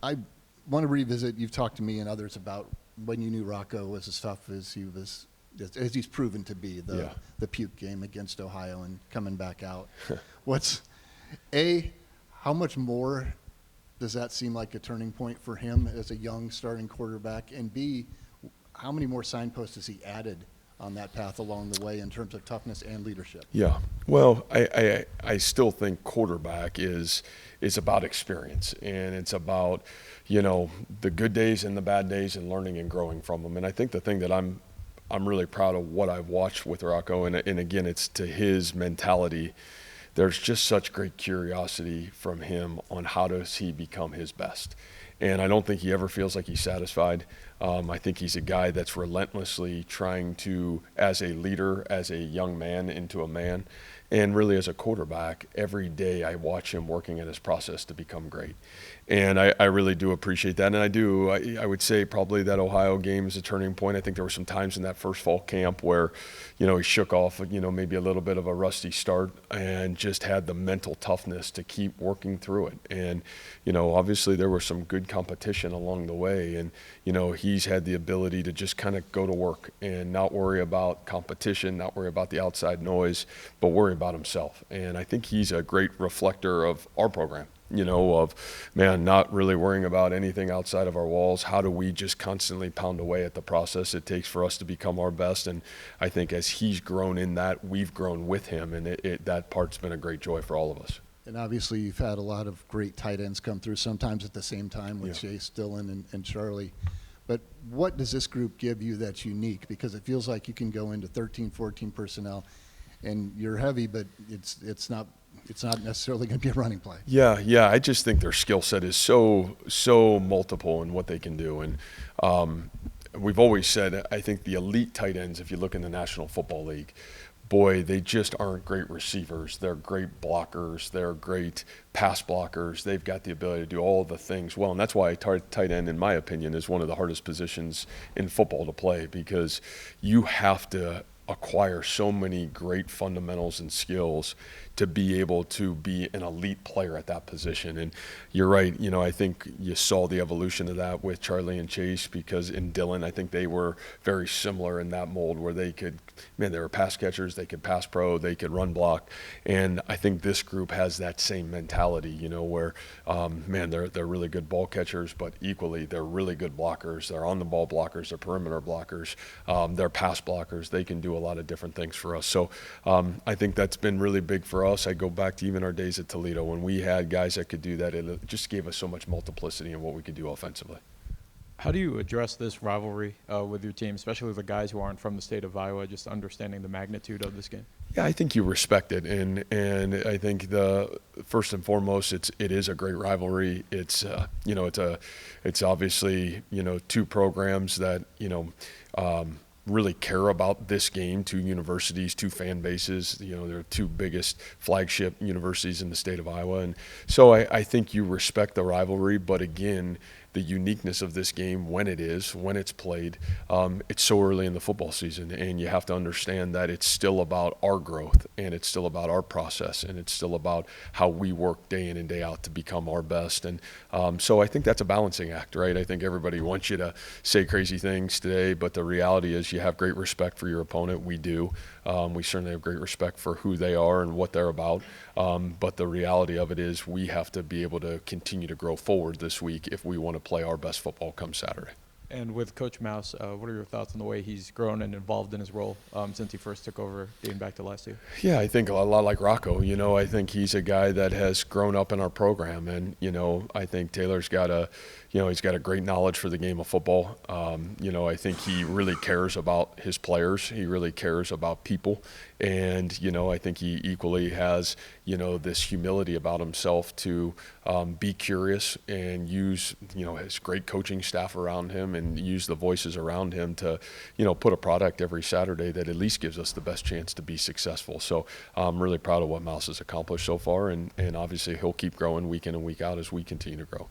I want to revisit, you've talked to me and others about when you knew Rocco was as tough as he's proven to be, the puke game against Ohio and coming back out. How much more does that seem like a turning point for him as a young starting quarterback? And B, how many more signposts has he added on that path along the way in terms of toughness and leadership? Yeah, well, I still think quarterback is about experience, and it's about, the good days and the bad days and learning and growing from them. And I think the thing that I'm really proud of what I've watched with Rocco, and again, it's to his mentality. There's just such great curiosity from him on how does he become his best. And I don't think he ever feels like he's satisfied. I think he's a guy that's relentlessly trying to, as a leader, as a young man into a man, and really as a quarterback, every day I watch him working at his process to become great. And I really do appreciate that. And I would say probably that Ohio game is a turning point. I think there were some times in that first fall camp where, he shook off, maybe a little bit of a rusty start and just had the mental toughness to keep working through it. And, obviously there was some good competition along the way. And, he's had the ability to just kind of go to work and not worry about competition, not worry about the outside noise, but worry about himself. And I think he's a great reflector of our program. Not really worrying about anything outside of our walls. How do we just constantly pound away at the process it takes for us to become our best? And I think as he's grown in that, we've grown with him, and that part's been a great joy for all of us. And obviously you've had a lot of great tight ends come through, sometimes at the same time with Chase, Dillon, and Charlie. But what does this group give you that's unique? Because it feels like you can go into 13, 14 personnel, and you're heavy, but it's not necessarily going to be a running play. Yeah. I just think their skill set is so multiple in what they can do. And we've always said, I think the elite tight ends, if you look in the National Football League, boy, they just aren't great receivers. They're great blockers. They're great pass blockers. They've got the ability to do all the things well. And that's why tight end, in my opinion, is one of the hardest positions in football to play, because you have to acquire so many great fundamentals and skills to be able to be an elite player at that position. And you're right, I think you saw the evolution of that with Charlie and Chase, because in Dillon, I think they were very similar in that mold where they were pass catchers, they could pass pro, they could run block. And I think this group has that same mentality, where, they're really good ball catchers, but equally they're really good blockers. They're on the ball blockers, they're perimeter blockers, they're pass blockers. They can do a lot of different things for us. So I think that's been really big for us. I go back to even our days at Toledo when we had guys that could do that. It just gave us so much multiplicity in what we could do offensively. How do you address this rivalry with your team, especially the guys who aren't from the state of Iowa, just understanding the magnitude of this game? Yeah, I think you respect it, and I think first and foremost, it is a great rivalry. It's it's obviously two programs that really care about this game, two universities, two fan bases. They're two biggest flagship universities in the state of Iowa. And so I think you respect the rivalry, but again, the uniqueness of this game when it's played, it's so early in the football season, and you have to understand that it's still about our growth, and it's still about our process, and it's still about how we work day in and day out to become our best. And so I think that's a balancing act, right? I think everybody wants you to say crazy things today, but the reality is you have great respect for your opponent. We do. We certainly have great respect for who they are and what they're about. But the reality of it is we have to be able to continue to grow forward this week if we want to play our best football come Saturday. And with Coach Mouse, what are your thoughts on the way he's grown and involved in his role since he first took over dating back to last year? Yeah, I think a lot like Rocco. I think he's a guy that has grown up in our program, and I think Taylor's got he's got a great knowledge for the game of football. I think he really cares about his players. He really cares about people. And, I think he equally has, this humility about himself to be curious and use, his great coaching staff around him and use the voices around him to, put a product every Saturday that at least gives us the best chance to be successful. So I'm really proud of what Mouse has accomplished so far. And obviously he'll keep growing week in and week out as we continue to grow.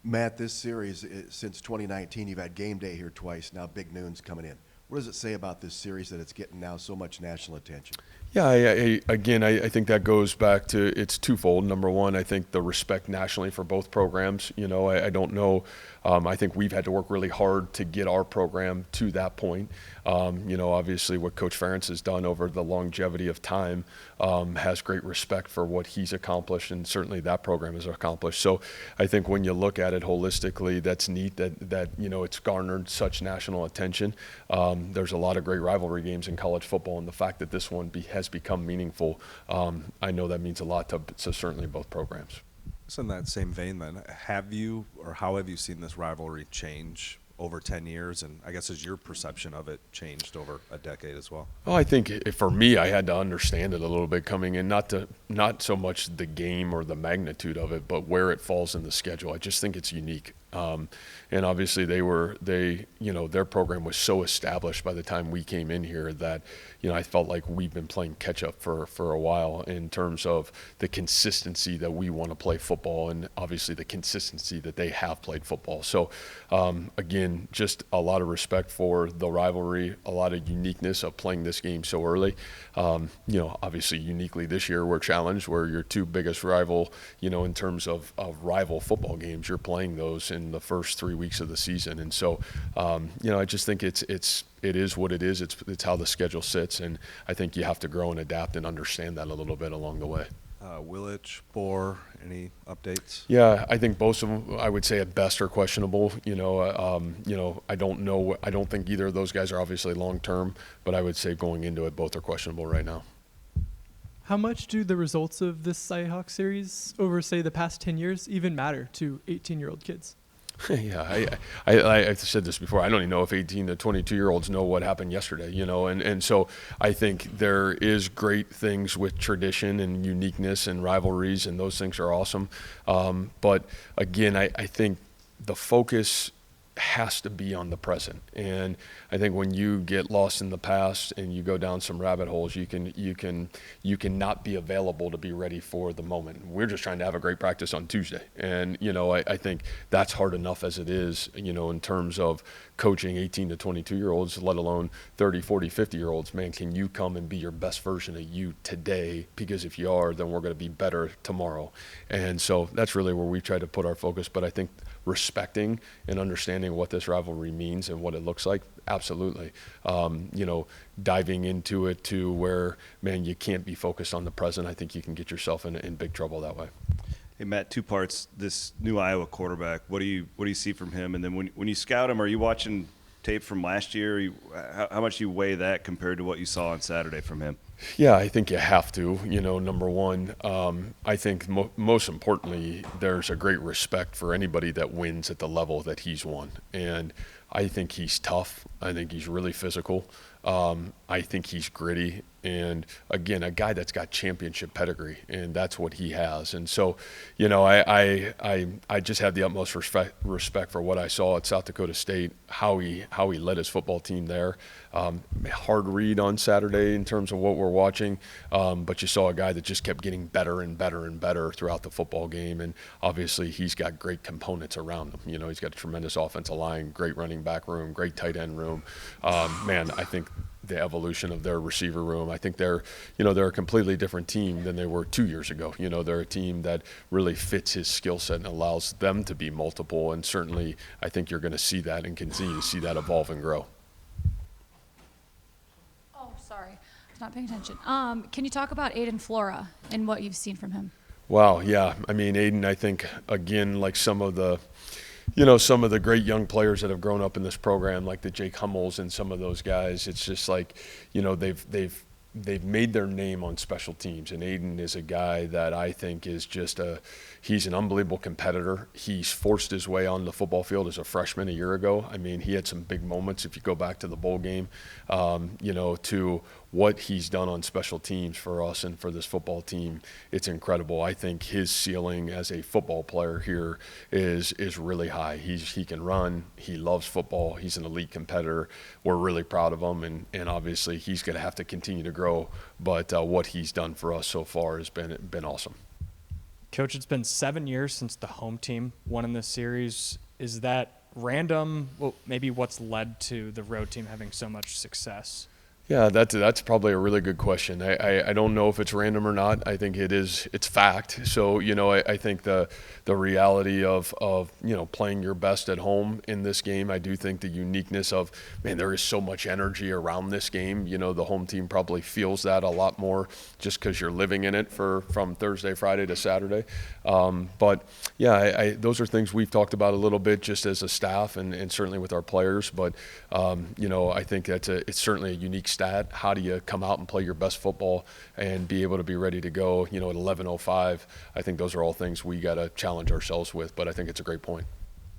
Matt, this series, since 2019, you've had game day here twice. Now Big Noon's coming in. What does it say about this series that it's getting now so much national attention? Yeah, I think that goes back to, it's twofold. Number one, I think the respect nationally for both programs. You know, I don't know. I think we've had to work really hard to get our program to that point. You know, obviously what Coach Ferentz has done over the longevity of time has great respect for what he's accomplished, and certainly that program has accomplished. So I think when you look at it holistically, that's neat that you know, it's garnered such national attention. There's a lot of great rivalry games in college football, and the fact that this one has become meaningful, I know that means a lot to certainly both programs. So in that same vein then, have you or how have you seen this rivalry change over 10 years? And I guess has your perception of it changed over a decade as well? Well, I think for me, I had to understand it a little bit coming in, not so much the game or the magnitude of it, but where it falls in the schedule. I just think it's unique. And obviously you know, their program was so established by the time we came in here that, you know, I felt like we've been playing catch up for a while in terms of the consistency that we want to play football, and obviously the consistency that they have played football. So again, just a lot of respect for the rivalry, a lot of uniqueness of playing this game so early. You know, obviously uniquely this year we're challenged where your two biggest rival, you know, in terms of rival football games, you're playing those in the first 3 weeks of the season. And so, you know, I just think it is what it is. It's how the schedule sits, and I think you have to grow and adapt and understand that a little bit along the way. Willich, Bohr, any updates? Yeah, I think both of them, I would say at best, are questionable. You know, I don't know. I don't think either of those guys are obviously long term, but I would say going into it, both are questionable right now. How much do the results of this CyHawk series over, say, the past 10 years even matter to 18-year-old kids? Yeah, I said this before. I don't even know if 18 to 22-year-olds know what happened yesterday, you know, and so I think there is great things with tradition and uniqueness and rivalries, and those things are awesome. But again, I think the focus has to be on the present. And I think when you get lost in the past and you go down some rabbit holes, you can not be available to be ready for the moment. We're just trying to have a great practice on Tuesday. And, you know, I think that's hard enough as it is, you know, in terms of coaching 18 to 22-year-olds, let alone 30, 40, 50-year-olds. Man, can you come and be your best version of you today? Because if you are, then we're going to be better tomorrow. And so that's really where we try to put our focus. But I think respecting and understanding what this rivalry means and what it looks like, absolutely. You know, diving into it to where, man, you can't be focused on the present. I think you can get yourself in big trouble that way. Hey, Matt, two parts. This new Iowa quarterback, what do you see from him? And then when you scout him, are you watching tape from last year? How much do you weigh that compared to what you saw on Saturday from him? Yeah, I think you have to. You know, number one, I think most importantly, there's a great respect for anybody that wins at the level that he's won. And I think he's tough. I think he's really physical. I think he's gritty. And again, a guy that's got championship pedigree, and that's what he has. And so, you know, I just have the utmost respect for what I saw at South Dakota State, how he led his football team there. Hard read on Saturday in terms of what we're watching, but you saw a guy that just kept getting better and better and better throughout the football game. And obviously, he's got great components around him. You know, he's got a tremendous offensive line, great running back room, great tight end room. Man, I think the evolution of their receiver room. I think they're a completely different team than they were 2 years ago. You know, they're a team that really fits his skill set and allows them to be multiple. And certainly, I think you're going to see that and continue to see that evolve and grow. Oh, sorry. I was not paying attention. Can you talk about Aiden Flora and what you've seen from him? Wow, yeah. I mean, Aiden, I think, again, like some of the great young players that have grown up in this program, like the Jake Hummels and some of those guys, it's just like, you know, they've made their name on special teams. And Aiden is a guy that I think is he's an unbelievable competitor. He's forced his way on the football field as a freshman a year ago. I mean, he had some big moments if you go back to the bowl game, you know, to what he's done on special teams for us and for this football team. It's incredible. I think his ceiling as a football player here is really high. He can run. He loves football. He's an elite competitor. We're really proud of him, and obviously he's going to have to continue to grow. But what he's done for us so far has been awesome. Coach, it's been 7 years since the home team won in this series. Is that random? Well, maybe what's led to the road team having so much success? Yeah, that's probably a really good question. I don't know if it's random or not. I think it's fact. So, I think the reality of playing your best at home in this game, I do think the uniqueness of, man, there is so much energy around this game. The home team probably feels that a lot more just because you're living in it from Thursday, Friday to Saturday. But yeah, those are things we've talked about a little bit just as a staff and certainly with our players. But I think it's certainly a unique stat. How do you come out and play your best football and be able to be ready to go, at 11:05? I think those are all things we got to challenge ourselves with, but I think it's a great point.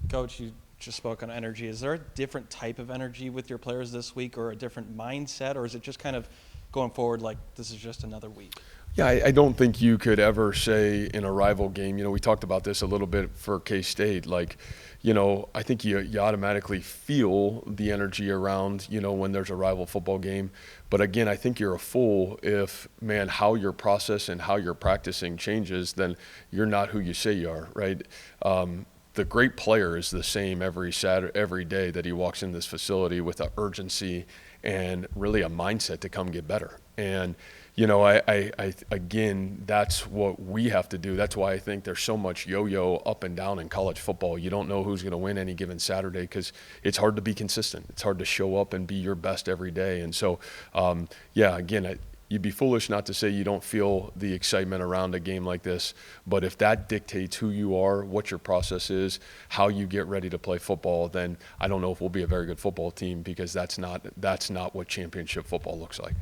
Coach, you just spoke on energy. Is there a different type of energy with your players this week, or a different mindset, or is it just kind of going forward like this is just another week? Yeah, I don't think you could ever say in a rival game, we talked about this a little bit for K-State, I think you automatically feel the energy around, when there's a rival football game. But again, I think you're a fool if, man, how your process and how you're practicing changes, then you're not who you say you are, right? The great player is the same every day that he walks in this facility with an urgency and really a mindset to come get better. And again, that's what we have to do. That's why I think there's so much yo-yo up and down in college football. You don't know who's going to win any given Saturday because it's hard to be consistent. It's hard to show up and be your best every day. And so, again, you'd be foolish not to say you don't feel the excitement around a game like this. But if that dictates who you are, what your process is, how you get ready to play football, then I don't know if we'll be a very good football team because that's not what championship football looks like.